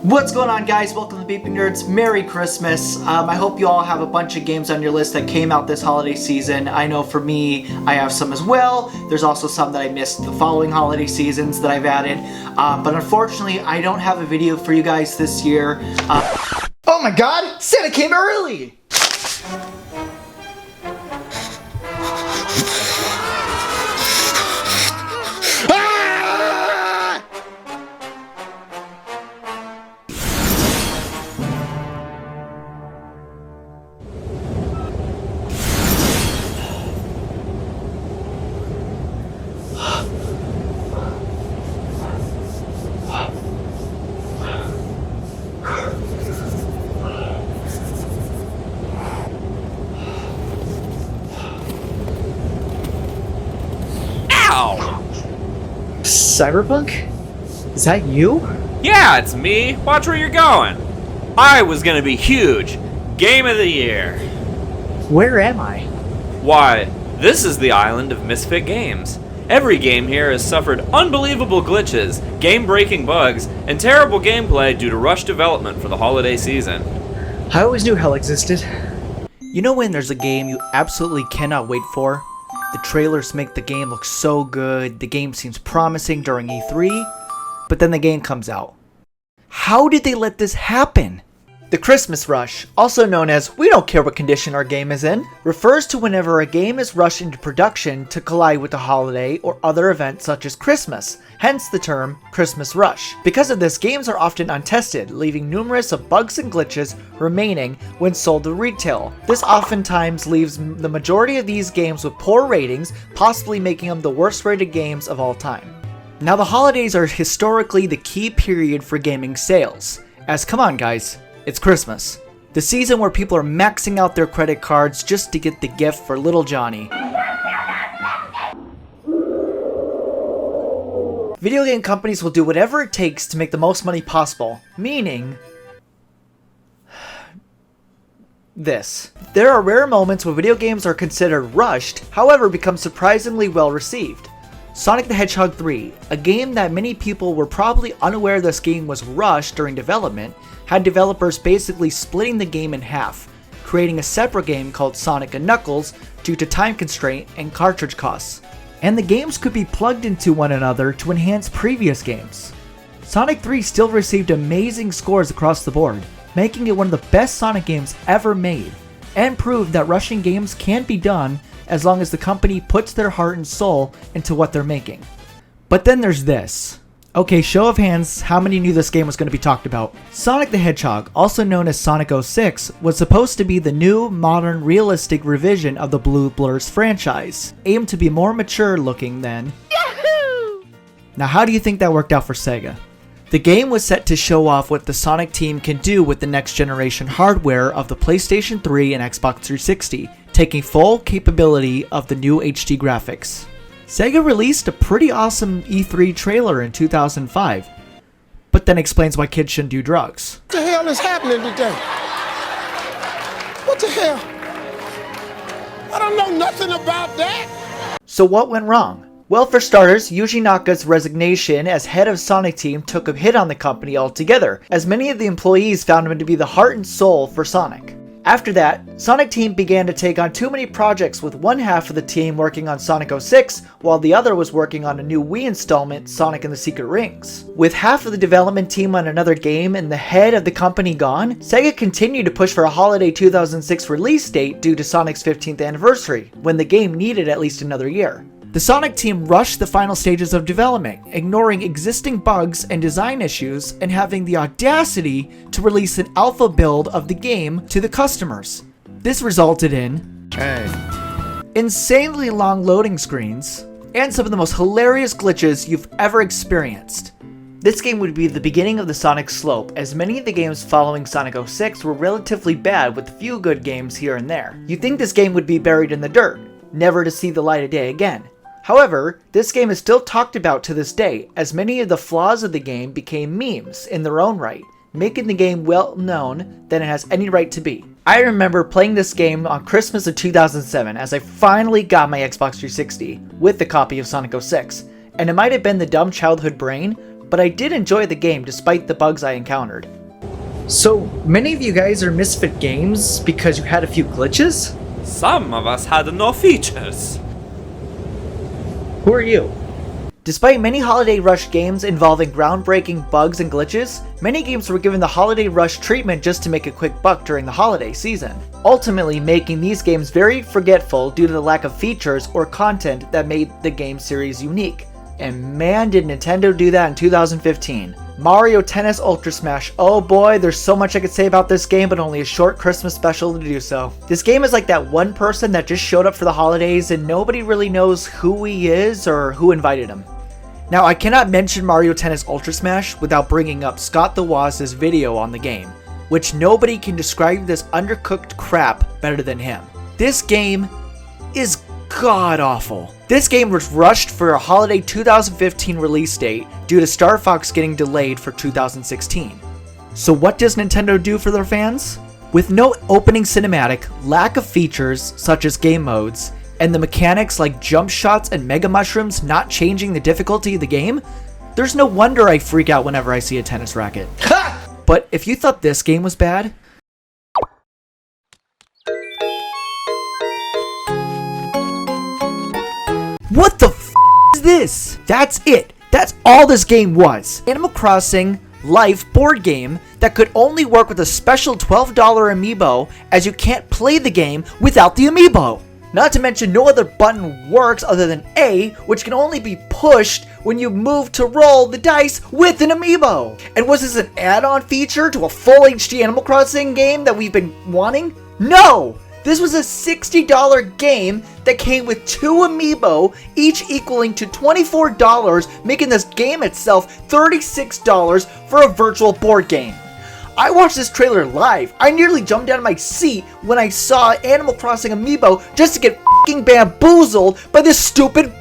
What's going on, guys? Welcome to BeepingNerds. Merry Christmas. I hope you all have a bunch of games on your list that came out this holiday season. I know for me, I have some as well. There's also some that I missed the following holiday seasons that I've added. But unfortunately, I don't have a video for you guys this year. Oh my god! Santa came early! Cyberpunk? Is that you? Yeah, it's me. Watch where you're going. I was gonna be huge. Game of the year. Where am I? Why, this is the island of Misfit games. Every game here has suffered unbelievable glitches, game-breaking bugs, and terrible gameplay due to rushed development for the holiday season. I always knew hell existed. You know when there's a game you absolutely cannot wait for? The trailers make the game look so good, the game seems promising during E3, but then the game comes out. How did they let this happen? The Christmas rush, also known as we don't care what condition our game is in, refers to whenever a game is rushed into production to collide with a holiday or other event such as Christmas, hence the term Christmas rush. Because of this, games are often untested, leaving numerous of bugs and glitches remaining when sold to retail. This oftentimes leaves the majority of these games with poor ratings, possibly making them the worst rated games of all time. Now the holidays are historically the key period for gaming sales, as come on guys, it's Christmas. The season where people are maxing out their credit cards just to get the gift for little Johnny. Video game companies will do whatever it takes to make the most money possible, meaning this. There are rare moments when video games are considered rushed, however become surprisingly well received. Sonic the Hedgehog 3, a game that many people were probably unaware this game was rushed during development, had developers basically splitting the game in half, creating a separate game called Sonic & Knuckles due to time constraint and cartridge costs. And the games could be plugged into one another to enhance previous games. Sonic 3 still received amazing scores across the board, making it one of the best Sonic games ever made, and proved that rushing games can be done as long as the company puts their heart and soul into what they're making. But then there's this. Okay, show of hands, how many knew this game was going to be talked about? Sonic the Hedgehog, also known as Sonic 06, was supposed to be the new, modern, realistic revision of the Blue Blurs franchise, aimed to be more mature looking than Yahoo! Now how do you think that worked out for Sega? The game was set to show off what the Sonic team can do with the next generation hardware of the PlayStation 3 and Xbox 360, taking full capability of the new HD graphics. Sega released a pretty awesome E3 trailer in 2005, but then explains why kids shouldn't do drugs. What the hell is happening today? What the hell? I don't know nothing about that. So what went wrong? Well, for starters, Yuji Naka's resignation as head of Sonic Team took a hit on the company altogether, as many of the employees found him to be the heart and soul for Sonic. After that, Sonic Team began to take on too many projects, with one half of the team working on Sonic 06, while the other was working on a new Wii installment, Sonic and the Secret Rings. With half of the development team on another game and the head of the company gone, Sega continued to push for a holiday 2006 release date due to Sonic's 15th anniversary, when the game needed at least another year. The Sonic team rushed the final stages of development, ignoring existing bugs and design issues, and having the audacity to release an alpha build of the game to the customers. This resulted in insanely long loading screens and some of the most hilarious glitches you've ever experienced. This game would be the beginning of the Sonic slope, as many of the games following Sonic 06 were relatively bad with a few good games here and there. You'd think this game would be buried in the dirt, never to see the light of day again. However, this game is still talked about to this day, as many of the flaws of the game became memes in their own right, making the game well known than it has any right to be. I remember playing this game on Christmas of 2007 as I finally got my Xbox 360 with the copy of Sonic 06, and it might have been the dumb childhood brain, but I did enjoy the game despite the bugs I encountered. So, many of you guys are Misfit Games because you had a few glitches? Some of us had no features. Who are you? Despite many Holiday Rush games involving groundbreaking bugs and glitches, many games were given the Holiday Rush treatment just to make a quick buck during the holiday season, ultimately making these games very forgetful due to the lack of features or content that made the game series unique. And man, did Nintendo do that in 2015. Mario Tennis Ultra Smash. Oh boy, there's so much I could say about this game, but only a short Christmas special to do so. This game is like that one person that just showed up for the holidays and nobody really knows who he is or who invited him. Now, I cannot mention Mario Tennis Ultra Smash without bringing up Scott the Waz's video on the game, which nobody can describe this undercooked crap better than him. This game is god-awful. This game was rushed for a holiday 2015 release date due to Star Fox getting delayed for 2016. So what does Nintendo do for their fans? With no opening cinematic, lack of features such as game modes, and the mechanics like jump shots and mega mushrooms not changing the difficulty of the game, there's no wonder I freak out whenever I see a tennis racket. But if you thought this game was bad, what the f is this? That's it. That's all this game was. Animal Crossing Life board game that could only work with a special $12 amiibo, as you can't play the game without the amiibo. Not to mention no other button works other than A, which can only be pushed when you move to roll the dice with an amiibo. And was this an add-on feature to a full HD Animal Crossing game that we've been wanting? No! This was a $60 game that came with 2 amiibo, each equaling to $24, making this game itself $36 for a virtual board game. I watched this trailer live. I nearly jumped out of my seat when I saw Animal Crossing amiibo just to get f***ing bamboozled by this stupid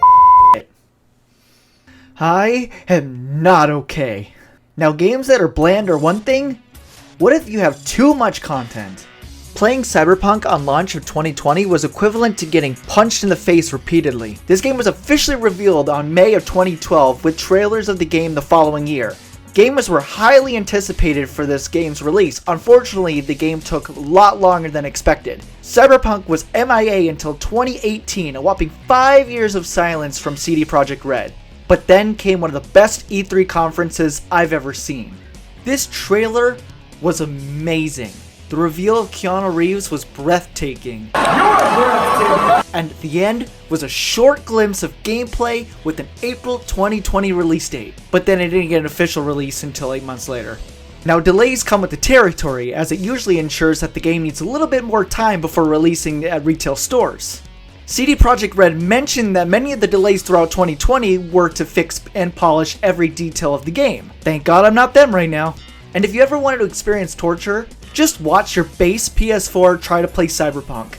I am not okay. Now, games that are bland are one thing. What if you have too much content? Playing Cyberpunk on launch of 2020 was equivalent to getting punched in the face repeatedly. This game was officially revealed on May of 2012 with trailers of the game the following year. Gamers were highly anticipated for this game's release. Unfortunately, the game took a lot longer than expected. Cyberpunk was MIA until 2018, a whopping 5 years of silence from CD Projekt Red. But then came one of the best E3 conferences I've ever seen. This trailer was amazing. The reveal of Keanu Reeves was breathtaking. And at the end was a short glimpse of gameplay with an April 2020 release date. But then it didn't get an official release until 8 months later. Now, delays come with the territory, as it usually ensures that the game needs a little bit more time before releasing at retail stores. CD Projekt Red mentioned that many of the delays throughout 2020 were to fix and polish every detail of the game. Thank God I'm not them right now. And if you ever wanted to experience torture, just watch your base PS4 try to play Cyberpunk.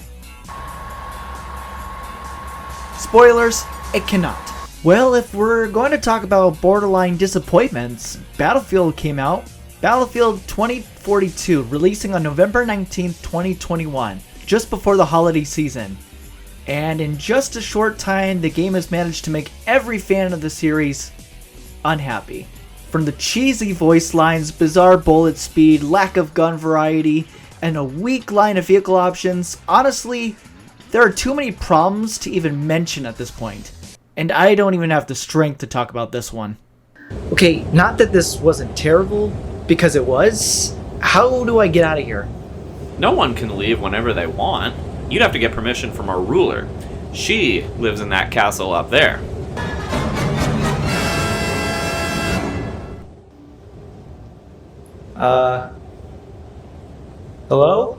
Spoilers, it cannot. Well, if we're going to talk about borderline disappointments, Battlefield came out. Battlefield 2042, releasing on November 19th, 2021, just before the holiday season. And in just a short time, the game has managed to make every fan of the series unhappy. From the cheesy voice lines, bizarre bullet speed, lack of gun variety, and a weak line of vehicle options, honestly, there are too many problems to even mention at this point. And I don't even have the strength to talk about this one. Okay, not that this wasn't terrible, because it was. How do I get out of here? No one can leave whenever they want. You'd have to get permission from our ruler. She lives in that castle up there. Hello?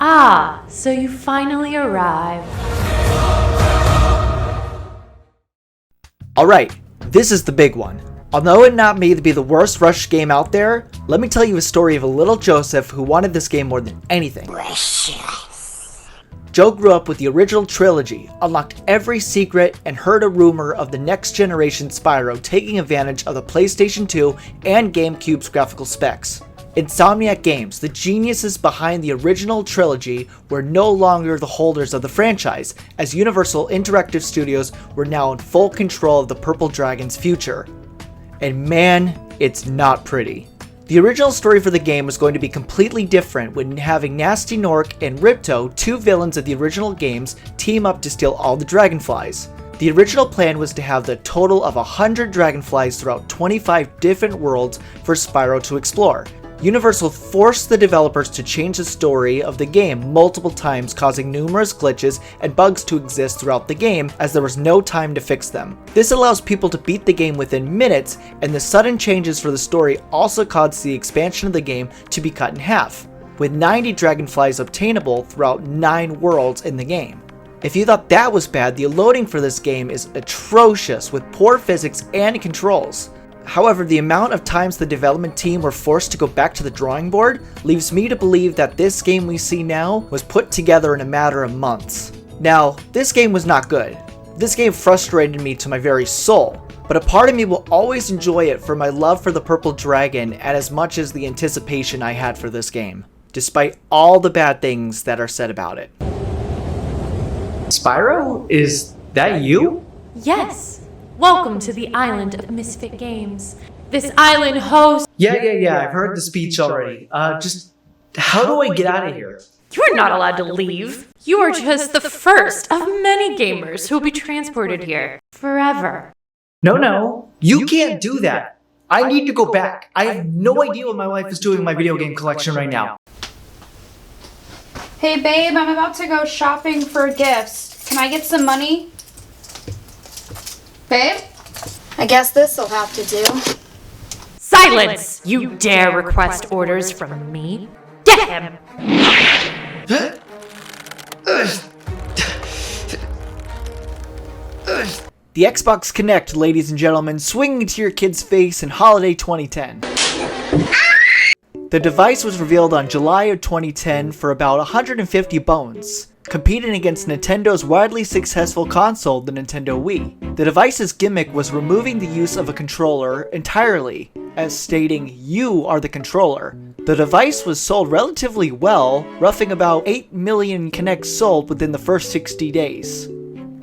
Ah, so you finally arrived. Alright, this is the big one. Although it not may be the worst Rush game out there, let me tell you a story of a little Joseph who wanted this game more than anything. Joe grew up with the original trilogy, unlocked every secret, and heard a rumor of the next generation Spyro taking advantage of the PlayStation 2 and GameCube's graphical specs. Insomniac Games, the geniuses behind the original trilogy, were no longer the holders of the franchise, as Universal Interactive Studios were now in full control of the Purple Dragon's future. And man, it's not pretty. The original story for the game was going to be completely different when having Nasty Nork and Ripto, two villains of the original games, team up to steal all the dragonflies. The original plan was to have the total of 100 dragonflies throughout 25 different worlds for Spyro to explore. Universal forced the developers to change the story of the game multiple times, causing numerous glitches and bugs to exist throughout the game as there was no time to fix them. This allows people to beat the game within minutes, and the sudden changes for the story also caused the expansion of the game to be cut in half, with 90 dragonflies obtainable throughout 9 worlds in the game. If you thought that was bad, the loading for this game is atrocious with poor physics and controls. However, the amount of times the development team were forced to go back to the drawing board leaves me to believe that this game we see now was put together in a matter of months. Now, this game was not good. This game frustrated me to my very soul, but a part of me will always enjoy it for my love for the Purple Dragon and as much as the anticipation I had for this game, despite all the bad things that are said about it. Spyro, is that you? Yes. Welcome to the island of Misfit Games. This island hosts... Yeah, I've heard the speech already. Just, how do I get out of here? You are not allowed to leave. You are just the first of many gamers who will be transported here forever. No, you can't do that. I need to go back. I have no idea what my wife is doing in my video game collection right now. Hey babe, I'm about to go shopping for gifts. Can I get some money? Babe? I guess this'll have to do. Silence! You dare request orders from me? Get him! The Xbox Kinect, ladies and gentlemen, swinging into your kid's face in holiday 2010. The device was revealed on July of 2010 for about 150 bones, competing against Nintendo's widely successful console, the Nintendo Wii. The device's gimmick was removing the use of a controller entirely, as stating, "You are the controller." The device was sold relatively well, roughing about 8 million Kinects sold within the first 60 days.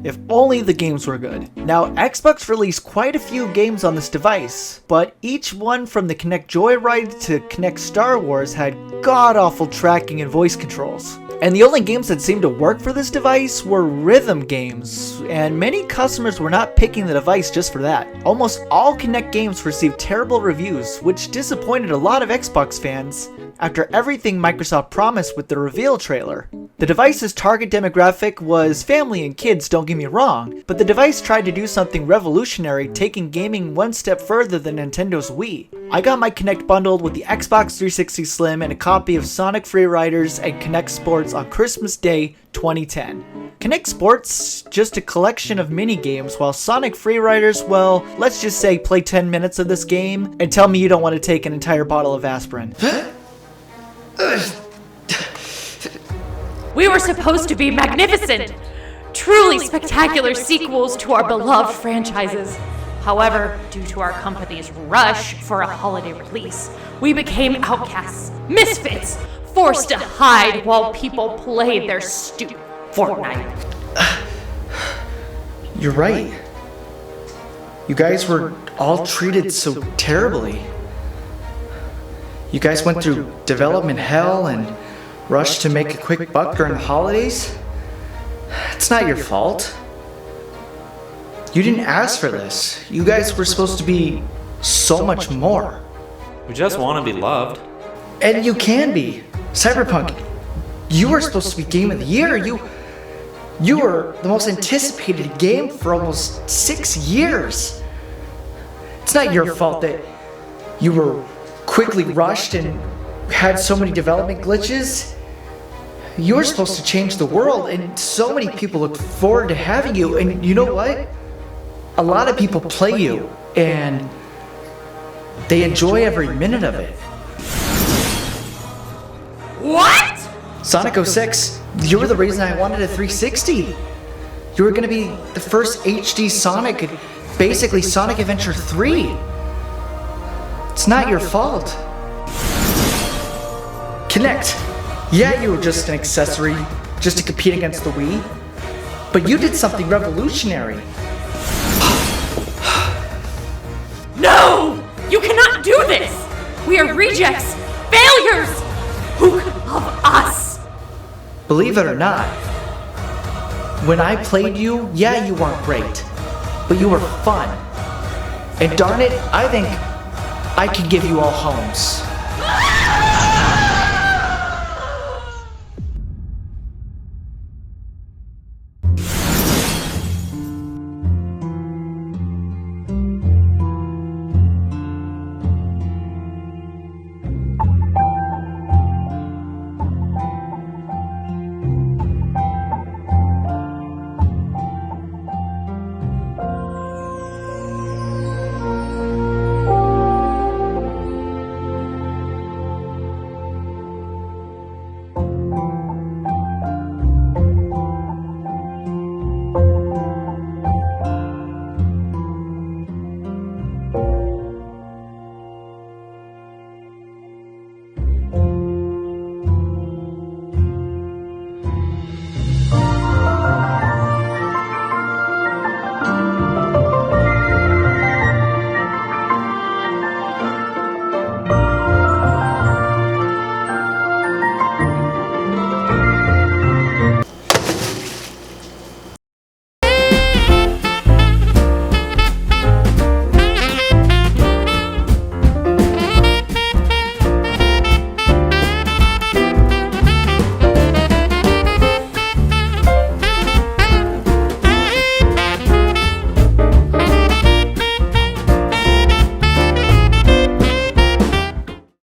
If only the games were good. Now, Xbox released quite a few games on this device, but each one from the Kinect Joyride to Kinect Star Wars had god-awful tracking and voice controls. And the only games that seemed to work for this device were rhythm games, and many customers were not picking the device just for that. Almost all Kinect games received terrible reviews, which disappointed a lot of Xbox fans after everything Microsoft promised with the reveal trailer. The device's target demographic was family and kids, don't get me wrong, but the device tried to do something revolutionary, taking gaming one step further than Nintendo's Wii. I got my Kinect bundled with the Xbox 360 Slim and a copy of Sonic Freeriders and Kinect Sports on Christmas Day 2010. Kinect Sports, just a collection of mini games, while Sonic Freeriders, well, let's just say play 10 minutes of this game and tell me you don't want to take an entire bottle of aspirin. We were supposed to be magnificent, truly spectacular sequels to our beloved franchises. However, due to our company's rush for a holiday release, we became outcasts, misfits, forced to hide while people played their stupid Fortnite. You're right. You guys were all treated so terribly. You guys went through development hell and rushed to make a quick buck during the holidays? It's not your fault. You didn't ask for this. You guys were supposed to be so much more. We just want to be loved. And you can be. Cyberpunk, you were supposed to be Game of the Year. You were the most anticipated game for almost 6 years. It's not your fault that you were quickly rushed and had so many development glitches. You were supposed to change the world, and so many people look forward to having you. And you know what? A lot of people play you, and they enjoy every minute of it. What? Sonic 06, you were the reason I wanted a 360. You were gonna be the first HD Sonic, and basically Sonic Adventure 3. It's not your fault. Kinect. Yeah, you were just an accessory, just to compete against the Wii. But you did something revolutionary. No! You cannot do this! We are rejects! Failures! Who could love us? Believe it or not, when I played you, yeah, you weren't great, but you were fun. And darn it, I think I can give you all homes.